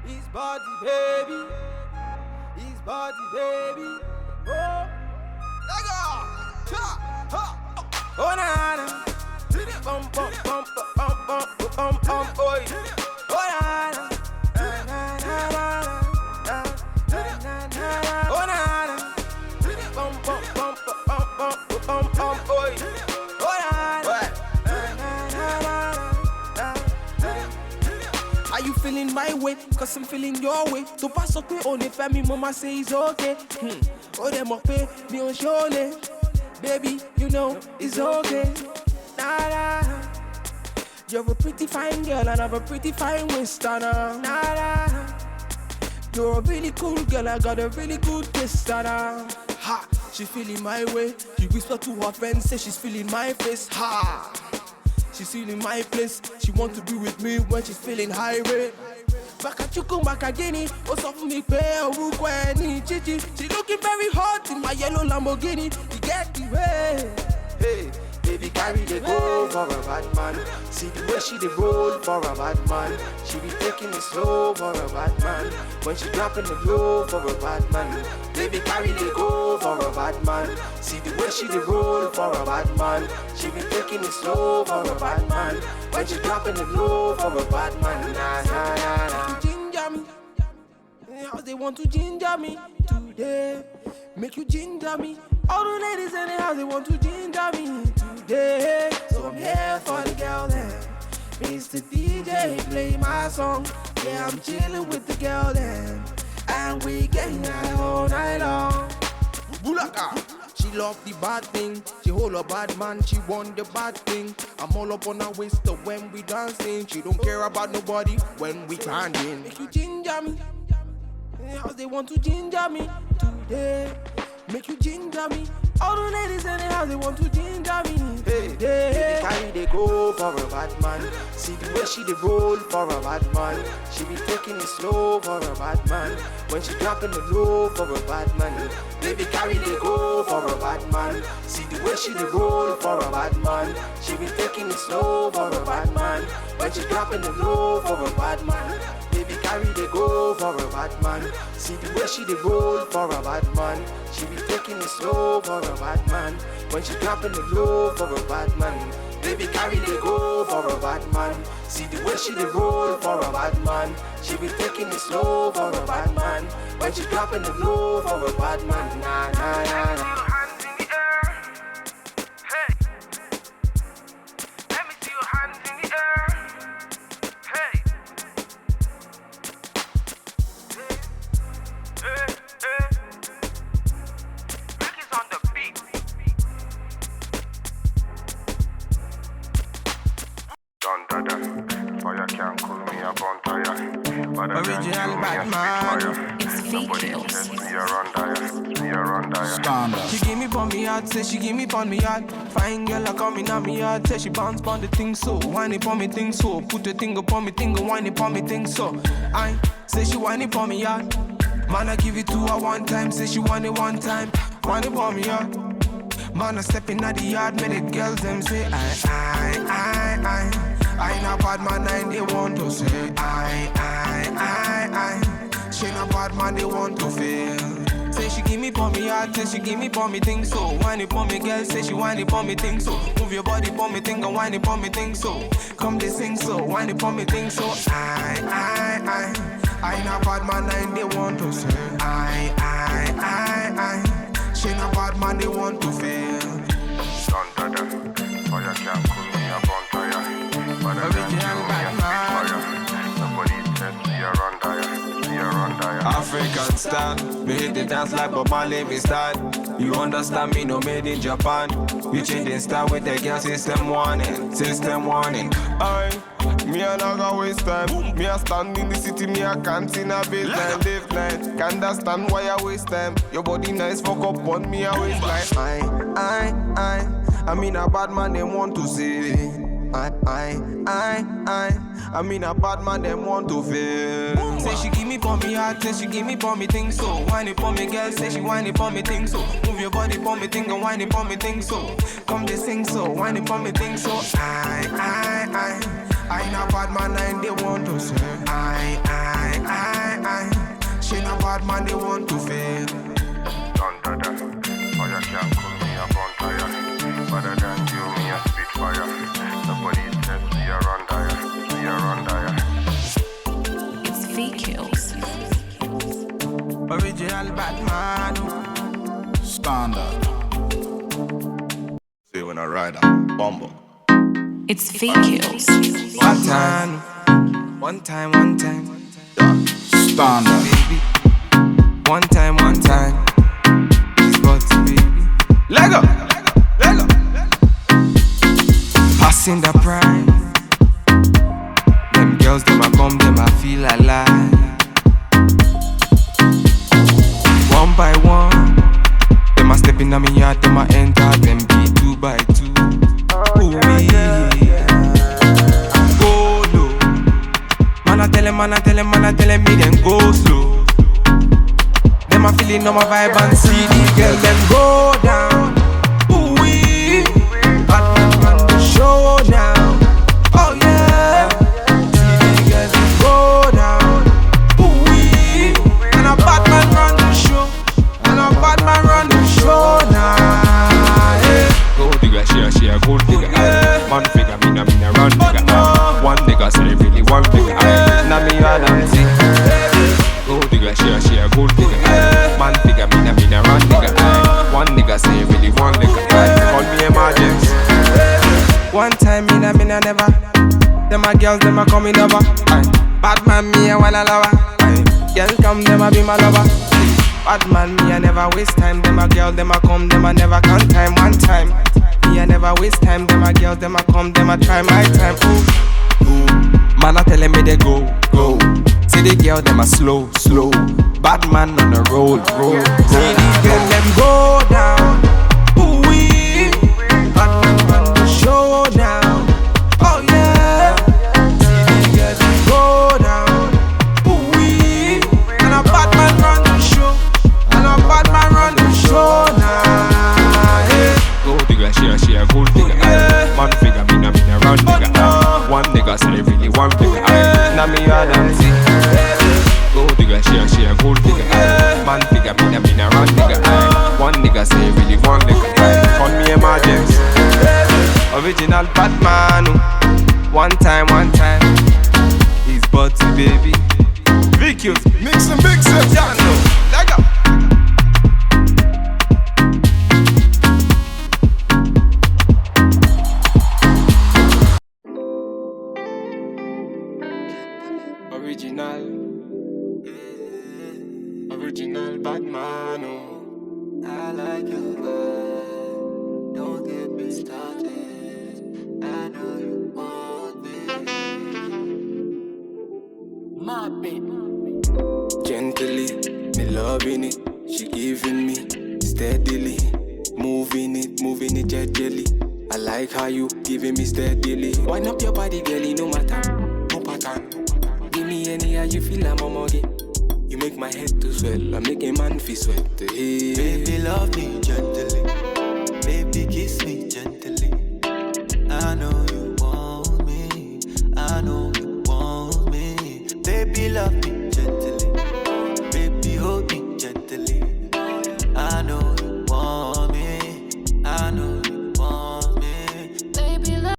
His body, baby. His body, baby. Oh, oh, na na. Bum bum bum bum bum bum bum boy. Oh na na. Oh na na. Bum bum bum bum bum bum boy. Oh na na. Are you feeling my way? Cause I'm feeling your way. So pass up me on the family, mama say it's okay. Oh them up me on surely. Baby, you know it's okay. Nah, nah. You're a pretty fine girl and I'm a pretty fine westerner. Nah, nah. You're a really cool girl, I got a really good westerner. Ha, she feeling my way. She whisper to her friends, say she's feeling my face. Ha, she's feeling my place. She want to be with me when she's feeling high rate. Back at you come back again. What's up for me, pay or Chichi. She looking very hot in my yellow Lamborghini. You get the way. Hey. Baby carry the go for a bad man. See the way she dey roll for a bad man. She be taking it slow for a bad man. When she dropping the low for a bad man. Baby carry the go for a bad man. See the way she dey roll for a bad man. She be taking it slow for a bad man. When she dropping the low for a bad man. Nah, nah, nah, nah. Ginger me. How they want to ginger me today? Make you ginger me. All the ladies in the house, they want to ginger me today. So I'm here for the girl then. Mr. DJ, play my song. Yeah, I'm chilling with the girl then. And we getting high all night long. Bulaka. She love the bad thing. She hold a bad man, she want the bad thing. I'm all up on her waist when we dancing. She don't care about nobody when we grinding. Make you ginger me. House they want to ginger me today. Make you ginger me. All the ladies in the house, they want to ginger me. Hey, baby, carry they go for a bad man. See the way she dey roll for a bad man. She be taking it slow for a bad man. When she dropping the low for a bad man. Baby, carry they go for a bad man. See the way she dey roll for a bad man. She be taking it slow for a bad man. When she dropping the low for a bad man. Baby, carry they go for a bad man. See the way she dey roll for a bad man. She be taking it slow for a bad man. When she dropping the low for a bad man. Baby, carry they go for a bad man. See the way she dey roll for a bad man. She be taking it slow for a bad man. When she dropping the low for a bad man. Nah, nah, nah, nah. Original Batman. It's features. She give me pon me heart, say she give me pon me heart. Fine girl a coming on me heart, say she bounce pon the thing so. Whine it pon me thing so. Put the thing upon me thing, whine it pon me thing so. I say she whine it pon me heart. Man I give it to her one time, say she want it one time. Whine it pon me heart. Man I step in at the yard, make the girls them say I ain't a bad man, and they want to say I. She ain't a bad man, they want to fail. Say she give me pon me heart, say she give me pon me thing so. Whine it pon me girl, say she whine it pon me thing so. Move your body pon me thing and whine it pon me thing so. Come they sing so, whine it pon me thing so. I ain't a bad man, and they want to say I. She ain't a bad man, they want to fail. Fire can't cool me up on fire. Original Batman. Nobody test me around there. African style, me hit the dance like Bob Marley, me style. You understand me, no made in Japan. We changing style with the girl, system warning. Aye, me a not gonna waste time. Me a stand in the city, me a can't in a baseline, live night. Can't understand why I waste time. Your body nice, fuck up on me, I waste like I mean a bad man, they want to say I mean a bad man, them want to feel. Say she give me pon me heart, say she give me pon me thing so. Whine it pon me girl, say she whine it pon me thing so. Move your body pon me thing and whine it pon me thing so. Come they sing so, whine it pon me thing so. I ain't a bad man, and they want to say I bad man they want to fail. Thunder that. Fire can't cool me up on tire. Better than you, me a spitfire. Nobody says we are on dire. We are on dire. It's V-Kills. Original Batman. Standard. See when I ride a bumble. It's V-Kills. Batman. One time. Standard. Baby. One time. It's got to baby. Lego. Passing the prime. Them girls, them a come, them a feel alive. One by one, them a step in a me yard, them a enter, them be 2 by 2. Ooh, yeah. Go low. Man a tell him, me then go slow. Them a feeling on my vibe and see the girl, them go down. Ooh, wee. Bad man run the show now. Oh yeah. See the girl, them go down. Ooh, wee. And a bad man run the show. Now, yeah. Go digga, she a gold digga. Man figure, me na run digga. One nigga say really one figure. Na me yard and see. Go digga, she a gold digga. Man figure, me na run digga. One nigga say really one nigga. Call me emergency. One time me na never. Them a girls, them a coming over. Bad man me a wanna lover. Girl come, them a be my lover. Bad man me a never waste time. Them a girl, them a come, them a never count time. One time me a never waste time. Them a girls, them a come, them a try my time. Ooh. Man a telling me they go. See the girl, them a slow. Bad man on the road. See the girl, them go down. Ooh wee. Bad man run the show now. Oh yeah. See the girl, them go down. Ooh wee. And a bad man run the show. Now. Yeah. Go digga, she a gold digga. Man figure, me na run digga. One nigga say really one figure. Na me yard and see. Go digga, she a gold digga. Man figure, me na run digga. One nigga say really one nigga. Call me emergency. Original Batman. One time. He's butty baby. V-Kills. Mix and mix it. Yeah, no. Leg up. Original Batman. I like your vibe. Don't get me started. I know you want me. My baby. Gently, me loving it. She giving me steadily. Moving it gently. I like how you giving me steadily. Wind up your body, girlie, no matter, no pattern. Give me any how you feel, I'm a muggy. You make my head to swell, I make a man feel sweat. Hey. Baby, love me gently. Baby, kiss me gently. I know you want me. Baby, love me